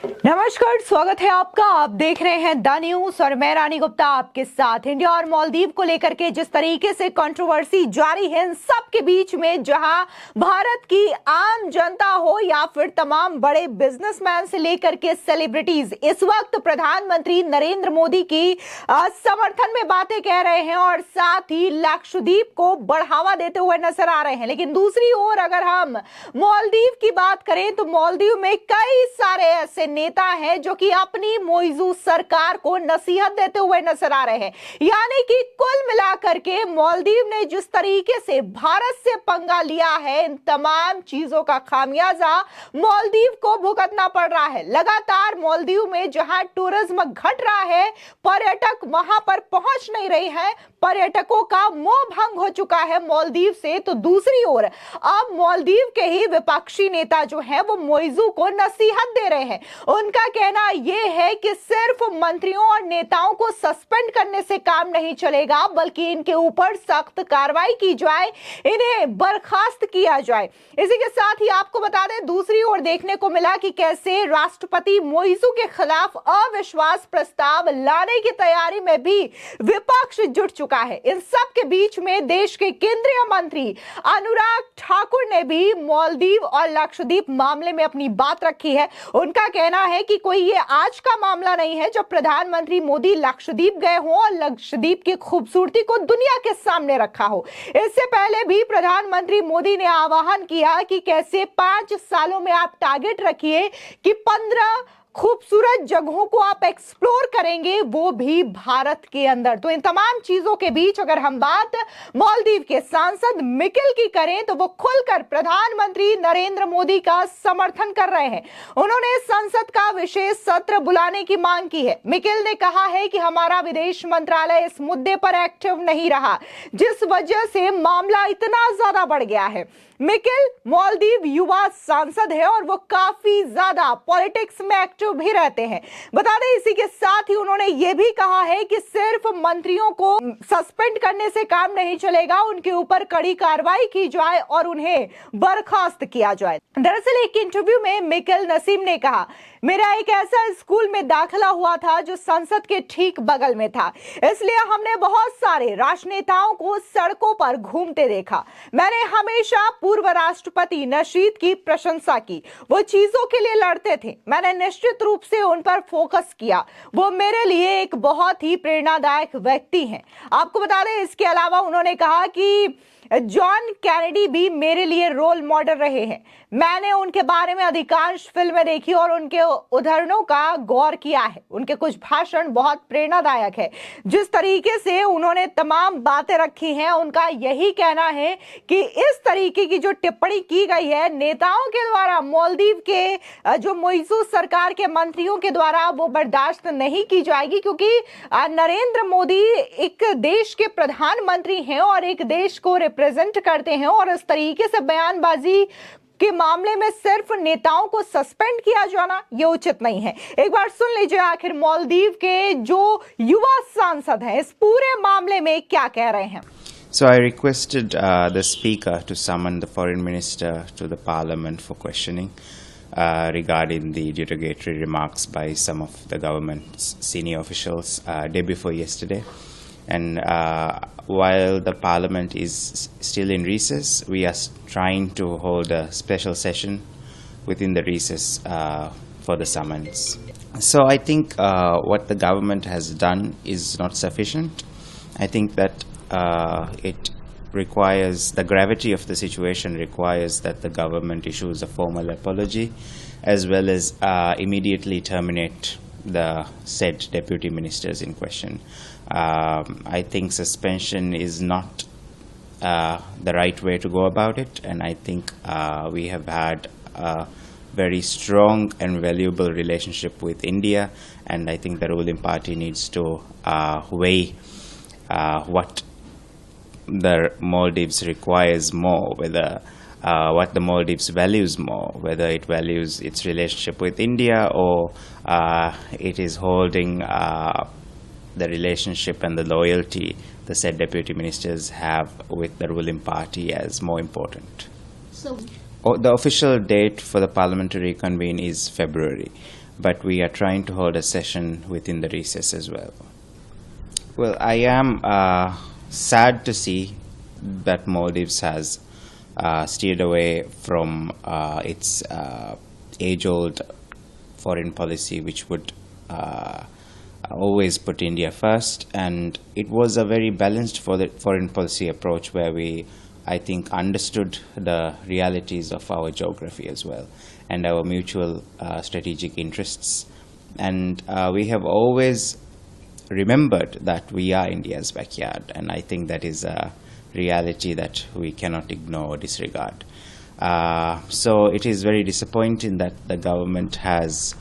नमस्कार, स्वागत है आपका। आप देख रहे हैं द न्यूज और मैं रानी गुप्ता आपके साथ। इंडिया और मालदीव को लेकर के जिस तरीके से कंट्रोवर्सी जारी है, इन सब के बीच में जहां भारत की आम जनता हो या फिर तमाम बड़े बिजनेसमैन से लेकर के सेलिब्रिटीज इस वक्त प्रधानमंत्री नरेंद्र मोदी की समर्थन में बातें कह रहे हैं और साथ ही लक्षद्वीप को बढ़ावा देते हुए नजर आ रहे हैं। लेकिन दूसरी ओर अगर हम मालदीव की बात करें तो मालदीव में कई सारे ऐसे नेता है जो कि अपनी मौजूद सरकार को नसीहत देते हुए नजर आ रहे हैं। यानी कि कुल मिलाकर के मालदीव ने जिस तरीके से भारत से पंगा लिया है, इन तमाम चीजों का खामियाजा मालदीव को भुगतना पड़ रहा है। लगातार मालदीव में जहां टूरिज्म घट रहा है, पर्यटक वहां पर पहुंच नहीं रहे हैं, पर्यटकों का मोह भंग हो चुका है मालदीव से, तो दूसरी ओर अब मालदीव के ही विपक्षी नेता जो है वो मौजू को नसीहत दे रहे हैं। उनका कहना यह है कि सिर्फ मंत्रियों और नेताओं को सस्पेंड करने से काम नहीं चलेगा, बल्कि इनके ऊपर सख्त कार्रवाई की जाए, इन्हें बर्खास्त किया जाए। इसी के साथ ही आपको बता दें, दूसरी ओर देखने को मिला कि कैसे राष्ट्रपति मौइजू के खिलाफ अविश्वास प्रस्ताव लाने की तैयारी में भी विपक्ष जुट चुका है। इन सब के बीच में देश के केंद्रीय मंत्री अनुराग ठाकुर ने भी मालदीव और लक्षद्वीप मामले में अपनी बात रखी है। उनका कहना है कि कोई ये आज का मामला नहीं है जब प्रधानमंत्री मोदी लक्षद्वीप गए हो और लक्षद्वीप की खूबसूरती को दुनिया के सामने रखा हो। इससे पहले भी प्रधानमंत्री मोदी ने आह्वान किया कि कैसे 5 सालों में आप टारगेट रखिए कि 15 खूबसूरत जगहों को आप एक्सप्लोर करेंगे, वो भी भारत के अंदर। तो इन तमाम चीजों के बीच अगर हम बात मालदीव के सांसद मिकेल की करें तो वो खुलकर प्रधानमंत्री नरेंद्र मोदी का समर्थन कर रहे हैं। उन्होंने संसद का विशेष सत्र बुलाने की मांग की है। मिकेल ने कहा है कि हमारा विदेश मंत्रालय इस मुद्दे पर एक्टिव नहीं रहा, जिस वजह से मामला इतना ज्यादा बढ़ गया है। मिकेल मालदीव युवा सांसद है और वो काफी ज्यादा पॉलिटिक्स में एक्टिव भी रहते हैं। बता दें, इसी के साथ ही उन्होंने ये भी कहा है कि सिर्फ मंत्रियों को सस्पेंड करने से काम नहीं चलेगा, उनके ऊपर कड़ी कार्रवाई की जाए और उन्हें बर्खास्त किया जाए। दरअसल एक इंटरव्यू में मिकेल नसीम ने कहा, मेरा एक ऐसा स्कूल में दाखिला हुआ था जो संसद के ठीक बगल में था, इसलिए हमने बहुत सारे राजनेताओं को सड़कों पर घूमते देखा। मैंने हमेशा पूर्व राष्ट्रपति नशीद की प्रशंसा की, वो चीजों के लिए लड़ते थे, मैंने निश्चित रूप से उन पर फोकस किया। वो मेरे लिए एक बहुत ही प्रेरणादायक व्यक्ति हैं। आपको बता दें, इसके अलावा उन्होंने कहा कि जॉन कैनेडी भी मेरे लिए रोल मॉडल रहे हैं। मैंने उनके बारे में अधिकांश फिल्में देखी और उनके उदाहरणों का गौर किया है। उनके कुछ भाषण बहुत प्रेरणादायक है। जिस तरीके से उन्होंने तमाम बातें रखी हैं, उनका यही कहना है कि इस तरीके की जो टिप्पणी की गई है नेताओं के द्वारा मालदीव के जो मौजूद सरकार के मंत्रियों के द्वारा, वो बर्दाश्त नहीं की जाएगी, क्योंकि नरेंद्र मोदी एक देश के प्रधानमंत्री हैं और एक देश को रिप्रेजेंट करते हैं, और इस तरीके से बयानबाजी के मामले में सिर्फ नेताओं को सस्पेंड किया जाना ये उचित नहीं है। एक बार सुन लीजिए आखिर मालदीव के जो युवा सांसद हैं इस पूरे मामले में क्या कह रहे हैं। So I requested the speaker to summon the foreign minister to the parliament for questioning regarding the derogatory remarks by some of the government's senior officials day before yesterday. And while the parliament is still in recess, we are trying to hold a special session within the recess for the summons. So I think what the government has done is not sufficient. I think that it requires, the gravity of the situation requires that the government issues a formal apology as well as immediately terminate the said deputy ministers in question. I think suspension is not the right way to go about it, and I think we have had a very strong and valuable relationship with India, and I think the ruling party needs to weigh what the Maldives requires more, whether what the Maldives values more, whether it values its relationship with India or it is holding the relationship and the loyalty the said deputy ministers have with the ruling party as more important. So the official date for the parliamentary convene is February. but we are trying to hold a session within the recess as well. Well, I am sad to see that Maldives has steered away from its age-old foreign policy, which would always put India first, and it was a very balanced foreign policy approach where we, I think, understood the realities of our geography as well and our mutual strategic interests, and we have always remembered that we are India's backyard, and I think that is a reality that we cannot ignore or disregard. So it is very disappointing that the government has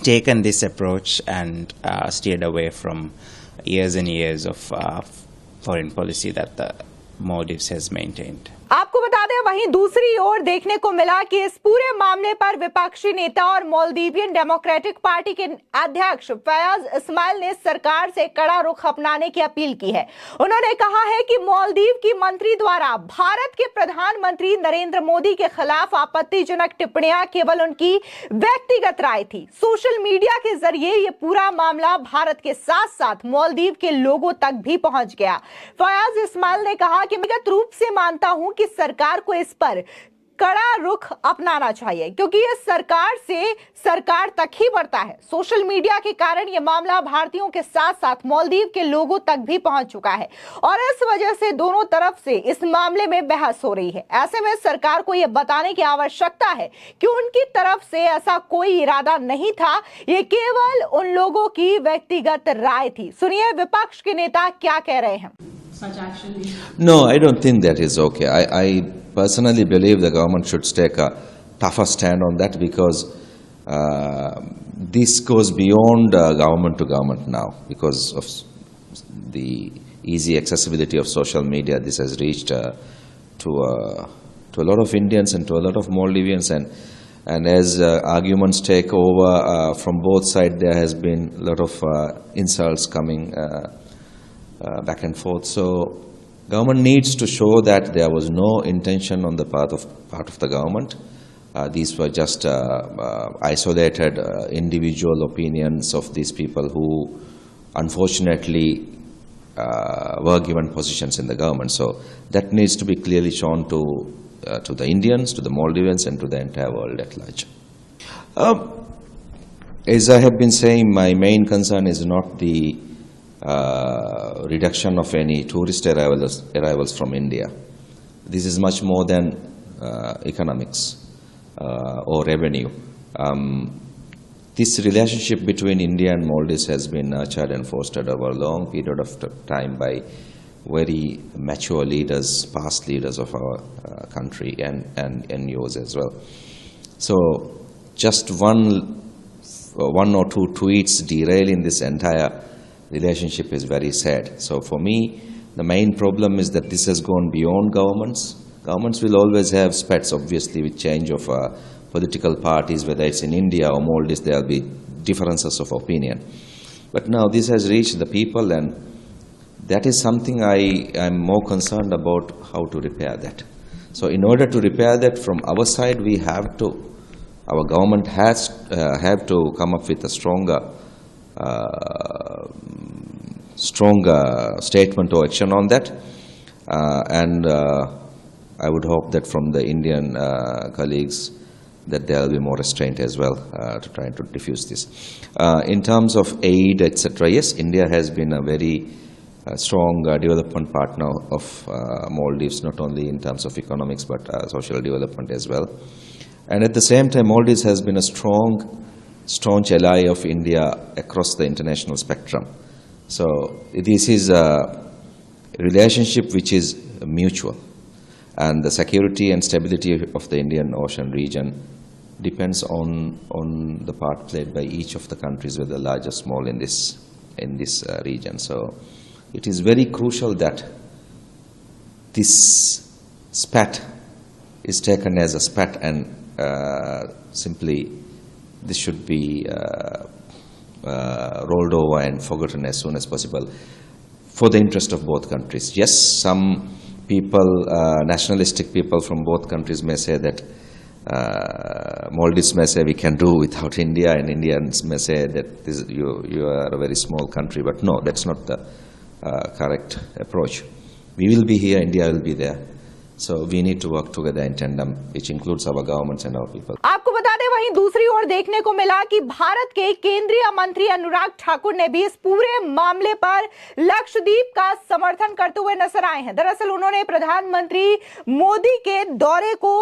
taken this approach and steered away from years and years of foreign policy that the Maldives has maintained. आपको बता दें, वहीं दूसरी ओर देखने को मिला कि इस पूरे मामले पर विपक्षी नेता और मालदीवियन डेमोक्रेटिक पार्टी के अध्यक्ष फयाज इस्माइल ने सरकार से कड़ा रुख अपनाने की अपील की है। उन्होंने कहा है कि मालदीव की मंत्री द्वारा भारत के प्रधानमंत्री नरेंद्र मोदी के खिलाफ आपत्तिजनक टिप्पणियां केवल उनकी व्यक्तिगत राय थी। सोशल मीडिया के जरिए ये पूरा मामला भारत के साथ साथ मालदीव के लोगों तक भी पहुंच गया। फयाज इस्माइल ने कहा कि व्यक्तिगत रूप से मानता हूं कि सरकार को इस पर कड़ा रुख अपनाना चाहिए, क्योंकि ये सरकार से सरकार तक ही बढ़ता है। सोशल मीडिया के कारण ये मामला भारतीयों के साथ साथ मालदीव के लोगों तक भी पहुंच चुका है और इस वजह से दोनों तरफ से इस मामले में बहस हो रही है। ऐसे में सरकार को ये बताने की आवश्यकता है कि उनकी तरफ से ऐसा कोई इरादा नहीं था, ये केवल उन लोगों की व्यक्तिगत राय थी। सुनिए विपक्ष के नेता क्या कह रहे हैं। No, I don't think that is okay. I personally believe the government should take a tougher stand on that, because this goes beyond government to government now. Because of the easy accessibility of social media, this has reached to a lot of Indians and to a lot of Maldivians, and as arguments take over from both sides, there has been a lot of insults coming back and forth. So government needs to show that there was no intention on the part of the government. These were just isolated individual opinions of these people who unfortunately were given positions in the government. So that needs to be clearly shown to the Indians, to the Maldivians, and to the entire world at large. As I have been saying, my main concern is not the reduction of any tourist arrivals from India. This is much more than economics or revenue. This relationship between India and Maldives has been nurtured and fostered over a long period of time by very mature leaders, past leaders of our country, and yours as well. So just one or two tweets derailing this entire relationship is very sad. So for me, the main problem is that this has gone beyond governments. Governments will always have spats, obviously, with change of political parties, whether it's in India or Maldives, there will be differences of opinion. But now this has reached the people, and that is something I am more concerned about, how to repair that. So in order to repair that from our side, we have to, our government has have to come up with a stronger statement or action on that, and I would hope that from the Indian colleagues that there will be more restraint as well to try to diffuse this. In terms of aid, etc., yes, India has been a very strong development partner of Maldives, not only in terms of economics but social development as well. And at the same time, Maldives has been a staunch ally of India across the international spectrum. So this is a relationship which is mutual, and the security and stability of the Indian Ocean region depends on the part played by each of the countries, whether large or small, in this region. So it is very crucial that this spat is taken as a spat, and simply this should be rolled over and forgotten as soon as possible for the interest of both countries. Yes, some people, nationalistic people from both countries may say that Maldives may say we can do without India, and Indians may say that you are a very small country. But no, that's not the correct approach. We will be here, India will be there. So we need to work together in tandem, which includes our governments and our people. आपको बता दें, वहीं दूसरी ओर देखने को मिला कि भारत के केंद्रीय मंत्री अनुराग ठाकुर ने भी इस पूरे मामले पर लक्षद्वीप का समर्थन करते हुए नजर आए हैं। दरअसल उन्होंने प्रधानमंत्री मोदी के दौरे को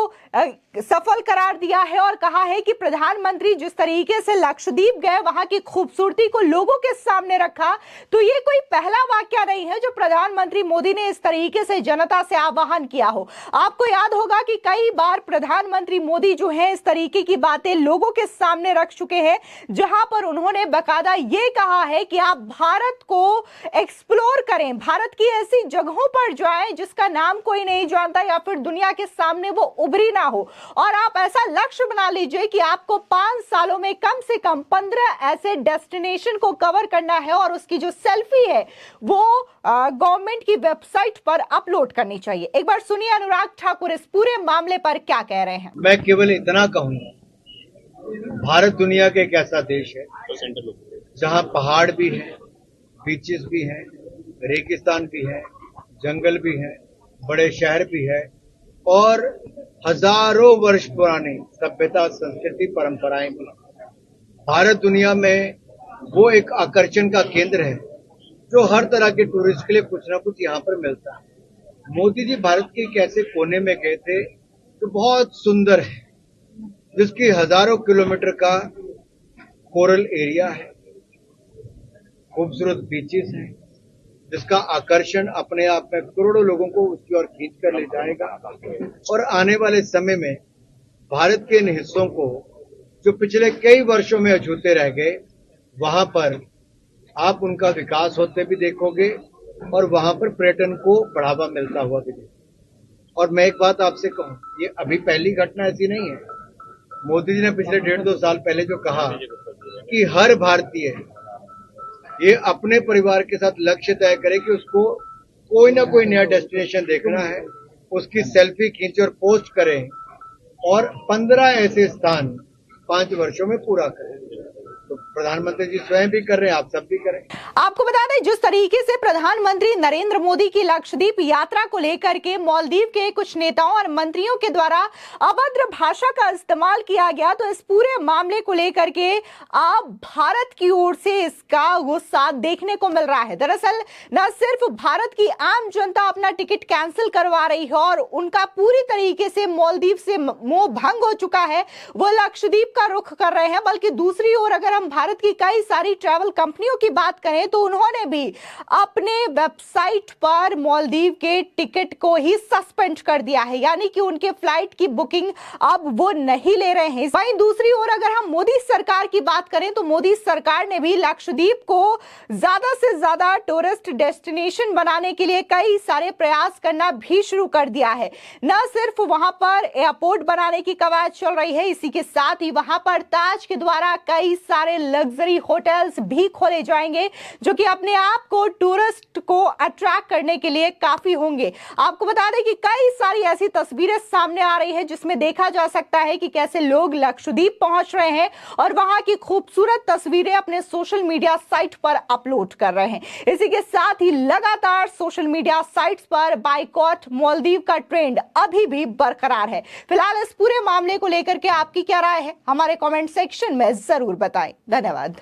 सफल करार दिया है और कहा है कि प्रधानमंत्री जिस तरीके से लक्षद्वीप गए, वहां की खूबसूरती को लोगों के सामने रखा, तो ये कोई पहला वाकया नहीं है जो प्रधानमंत्री मोदी ने इस तरीके से जनता से आह्वान किया हो। आपको याद होगा कि कई बार प्रधानमंत्री मोदी जो है इस तरीके की बातें लोगों के सामने रख चुके हैं, जहां पर उन्होंने बकायदा ये कहा है कि आप भारत को एक्सप्लोर करें, भारत की ऐसी जगहों पर जाएं जिसका नाम कोई नहीं जानता या फिर दुनिया के सामने वो उभरी ना हो, और आप ऐसा लक्ष्य बना लीजिए कि आपको 5 सालों में कम से कम 15 ऐसे डेस्टिनेशन को कवर करना है और उसकी जो सेल्फी है वो गवर्नमेंट की वेबसाइट पर अपलोड करनी चाहिए। एक बार सुनिए अनुराग ठाकुर इस पूरे मामले पर क्या कह रहे हैं। मैं केवल इतना कहूंगा, भारत दुनिया का एक ऐसा देश है जहां पहाड़ भी है, बीचेस भी हैं, रेगिस्तान भी है, जंगल भी है, बड़े शहर भी है और हजारों वर्ष पुरानी सभ्यता, संस्कृति, परंपराएं भी। भारत दुनिया में वो एक आकर्षण का केंद्र है जो हर तरह के टूरिस्ट के लिए कुछ ना कुछ यहाँ पर मिलता है। मोदी जी भारत के एक ऐसे कोने में गए थे जो बहुत सुंदर है, जिसकी हजारों किलोमीटर का कोरल एरिया है, खूबसूरत बीचेस हैं, जिसका आकर्षण अपने आप में करोड़ों लोगों को उसकी ओर खींच कर ले जाएगा। और आने वाले समय में भारत के इन हिस्सों को जो पिछले कई वर्षों में अछूते रह गए, वहां पर आप उनका विकास होते भी देखोगे और वहां पर पर्यटन को बढ़ावा मिलता हुआ भी देखोगे। और मैं एक बात आपसे कहूं, ये अभी पहली घटना ऐसी नहीं है। मोदी जी ने पिछले 1.5-2 साल पहले जो कहा कि हर भारतीय ये अपने परिवार के साथ लक्ष्य तय करे कि उसको कोई ना कोई नया डेस्टिनेशन देखना है, उसकी सेल्फी खींचे और पोस्ट करें और 15 ऐसे स्थान 5 वर्षों में पूरा करें। तो प्रधानमंत्री जी स्वयं भी कर रहे हैं, आप सब भी करें। आपको बता दें, जिस तरीके से प्रधानमंत्री नरेंद्र मोदी की लक्षद्वीप यात्रा को लेकर के मालदीव के कुछ नेताओं और मंत्रियों के द्वारा अभद्र भाषा का इस्तेमाल किया गया, तो इस पूरे मामले को लेकर के आप भारत की ओर से इसका गुस्सा देखने को मिल रहा है। दरअसल न सिर्फ भारत की आम जनता अपना टिकट कैंसिल करवा रही है और उनका पूरी तरीके से मालदीव से मोह भंग हो चुका है, वो लक्षद्वीप का रुख कर रहे हैं, बल्कि दूसरी ओर अगर हम भारत की कई सारी ट्रैवल कंपनियों की बात करें तो उन्होंने भी अपने वेबसाइट पर मालदीव के टिकट को ही सस्पेंड कर दिया है, यानी कि उनके फ्लाइट की बुकिंग अब वो नहीं ले रहे हैं। वहीं दूसरी ओर अगर हम मोदी सरकार की बात करें तो मोदी सरकार ने भी लक्षद्वीप को ज्यादा से ज्यादा टूरिस्ट डेस्टिनेशन बनाने के लिए कई सारे प्रयास करना भी शुरू कर दिया है। न सिर्फ वहां पर एयरपोर्ट बनाने की कवायद चल रही है, इसी के साथ ही वहां पर ताज के द्वारा कई सारे लग्जरी होटल्स भी खोले जाएंगे जो कि अपने आप को टूरिस्ट को अट्रैक्ट करने के लिए काफी होंगे। आपको बता दें कि कई सारी ऐसी तस्वीरें सामने आ रही है जिसमें देखा जा सकता है कि कैसे लोग लक्षद्वीप पहुंच रहे हैं और वहां की खूबसूरत तस्वीरें अपने सोशल मीडिया साइट पर अपलोड कर रहे हैं। इसी के साथ ही लगातार सोशल मीडिया साइट्स पर बाइकॉट मालदीव का ट्रेंड अभी भी बरकरार है। फिलहाल इस पूरे मामले को लेकर के आपकी क्या राय है, हमारे कमेंट सेक्शन में जरूर बताएं। धन्यवाद।